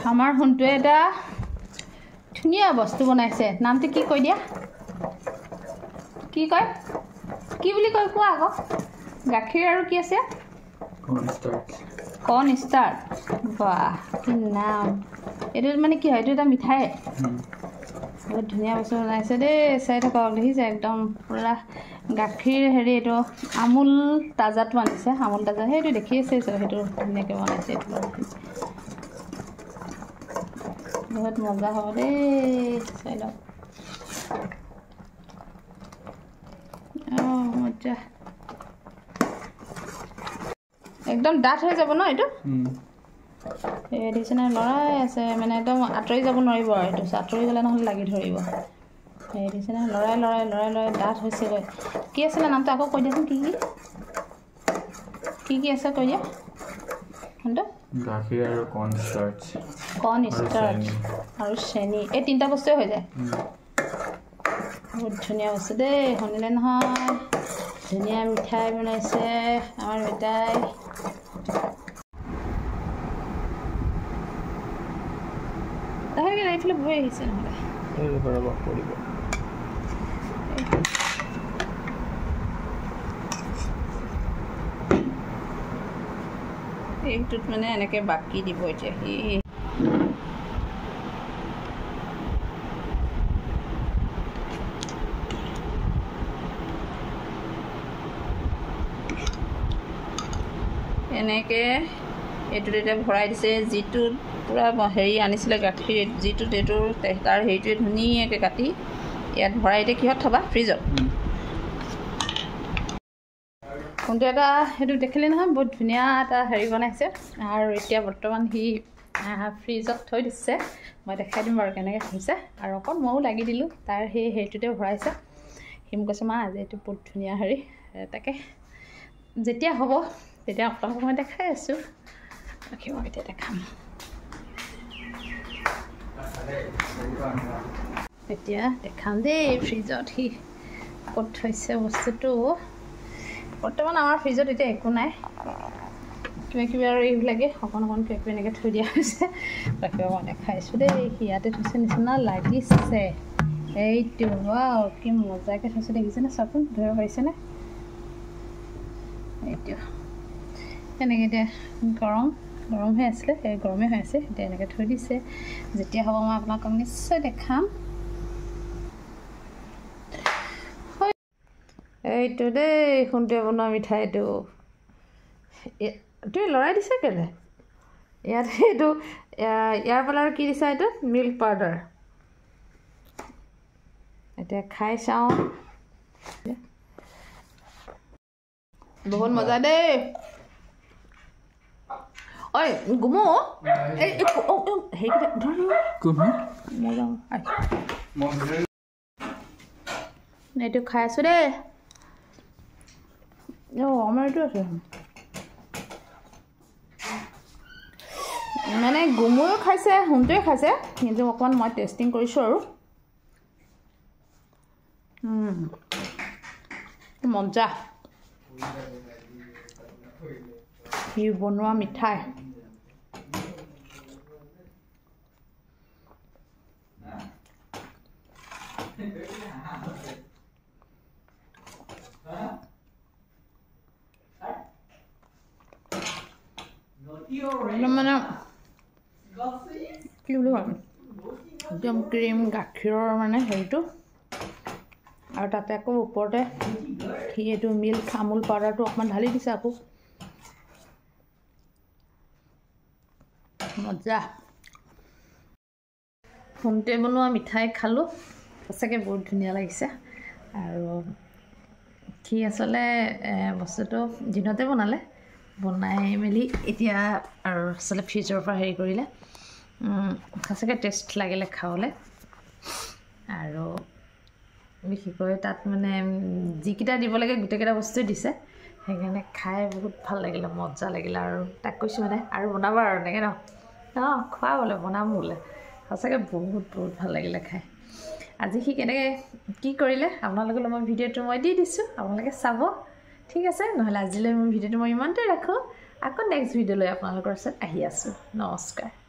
আমাৰ হুনটোৱে এটা ধুনীয়া বস্তু বনাইছে নামটো কি কৈ দিয়া কি কয় কি বুলি কয় কোৱা আকৌ গাখীৰ আৰু কি আছে কৰ্ন ষ্টাৰ্ট বাহ কি নাম এইটো মানে কি হয় এইটো এটা মিঠাই বহুত ধুনীয়া বস্তু বনাইছে দেই চাই থাকক দেখিছে একদম পুৰা গাখীৰ হেৰি এইটো আমুল তাজাটো আনিছে আমুল তাজা সেইটো দেখি আছে সেইটো ধুনীয়াকৈ বনাইছে এইটো বহুত মজা হ'ব দেই চাই লওক মজা একদম ডাঠ হৈ যাব ন এইটো এই দেখিছেনে লৰাই আছে মানে একদম আঁতৰি যাব নোৱাৰিব আৰু এইটো আঁতৰি গ'লে নহ'লে লাগি ধৰিব এই দেখিছেনে লৰাই ডাঠ হৈছেগৈ কি আছিলে নামটো আকৌ কৈ দিয়াচোন কি আছে কৈ দিয়া কিন্তু গাখীৰ আৰু কৰ্ন ষ্টাৰ্চ আৰু চেনি এই তিনিটা বস্তুৱে হৈ যায় বহুত ধুনীয়া বস্তু দেই শুনিলে নহয় ধুনীয়া মিঠাই বনাইছে আমাৰ মিঠাই তাকে এইফালে বৈ আহিছে নহ'লে এইটোত মানে এনেকৈ বাকি দিব এতিয়া সি এনেকৈ এইটোত এতিয়া ভৰাই দিছে যিটো পূৰা হেৰি আনিছিলে গাখীৰ যিটোত এইটো তাৰ হেৰিটোৱে ধুনীয়াকৈ কাটি ইয়াত ভৰাই এতিয়া কিহত থবা ফ্ৰিজত কোনটো এটা সেইটো দেখিলে নহয় বহুত ধুনীয়া এটা হেৰি বনাইছে আৰু এতিয়া বৰ্তমান সি ফ্ৰিজত থৈ দিছে মই দেখাই দিম বাৰু কেনেকৈ থৈছে আৰু অকণ ময়ো লাগি দিলোঁ তাৰ সেই হেৰিটোতে ভৰাইছে সি মোক কৈছে মা আজি এইটো বহুত ধুনীয়া হেৰি তাকে যেতিয়া হ'ব তেতিয়া আপোনালোকক মই দেখাই আছোঁ ৰাখিব এতিয়া দেখাম এতিয়া দেখাম দেই ফ্ৰিজত সি ক'ত থৈছে বস্তুটো বৰ্তমান আমাৰ ফ্ৰিজত এতিয়া একো নাই কিবা আৰু এইবিলাকে অকণ কিবা এনেকৈ থৈ দিয়া হৈছে ৰাখিব মই দেখাইছোঁ দেই সি ইয়াতে থৈছে নিচিনা লাগিছে এইটো কি মজাকৈ থৈছে দেখিছেনে চাচোন ধৰিব পাৰিছেনে এইটো এনেকৈ এতিয়া গৰম হৈ আছিলে এই গৰমে হৈ আছে এতিয়া এনেকৈ থৈ দিছে যেতিয়া হ'ব মই আপোনালোকক নিশ্চয় দেখাম এইটো দেই সোণটোৱে বনোৱা মিঠাইটো তুমি লৰাই দিছা কেলৈ ইয়াত এইটো ইয়াৰ পৰা আৰু কি দিছা এইটো মিল্ক পাউডাৰ এতিয়া খাই চাওঁ বহুত মজা দেই ঐ গুমো এইটো খাই আছোঁ দেই আমাৰ এইটো আছে মানে গুমোও খাইছে সোণটোৱে খাইছে কিন্তু অকণমান মই টেষ্টিং কৰিছোঁ আৰু মজা সি বনোৱা মিঠাই মানে কি বুলি কয় একদম ক্ৰীম গাখীৰৰ মানে হেৰিটো আৰু তাতে আকৌ ওপৰতে সি এইটো মিল্ক আমুল পাউডাৰটো অকণমান ঢালি দিছে আকৌ মজা সোণটোৱে বনোৱা মিঠাই খালোঁ সঁচাকৈ বহুত ধুনীয়া লাগিছে আৰু সি আচলতে বস্তুটো দিনতে বনাই মেলি এতিয়া আৰু আচলতে ফ্ৰিজৰ পৰা হেৰি কৰিলে সঁচাকৈ টেষ্ট লাগিলে খাবলৈ আৰু বিশেষকৈ তাত মানে যিকেইটা দিব লাগে গোটেইকেইটা বস্তুৱে দিছে সেইকাৰণে খাই বহুত ভাল লাগিলে মজা লাগিলে আৰু তাক কৈছোঁ মানে আৰু বনাবা আৰু এনেকৈ খোৱা বোলে বনাম বোলে সঁচাকৈ বহুত ভাল লাগিলে খাই আজি সি কেনেকৈ কি কৰিলে আপোনালোকলৈ মই ভিডিঅ'টো মই দি দিছোঁ আপোনালোকে চাব ঠিক আছে নহ'লে আজিলৈ মোৰ ভিডিঅ'টো মই ইমানতে ৰাখোঁ আকৌ নেক্সট ভিডিঅ'লৈ আপোনালোকৰ ওচৰত আহি আছোঁ নমস্কাৰ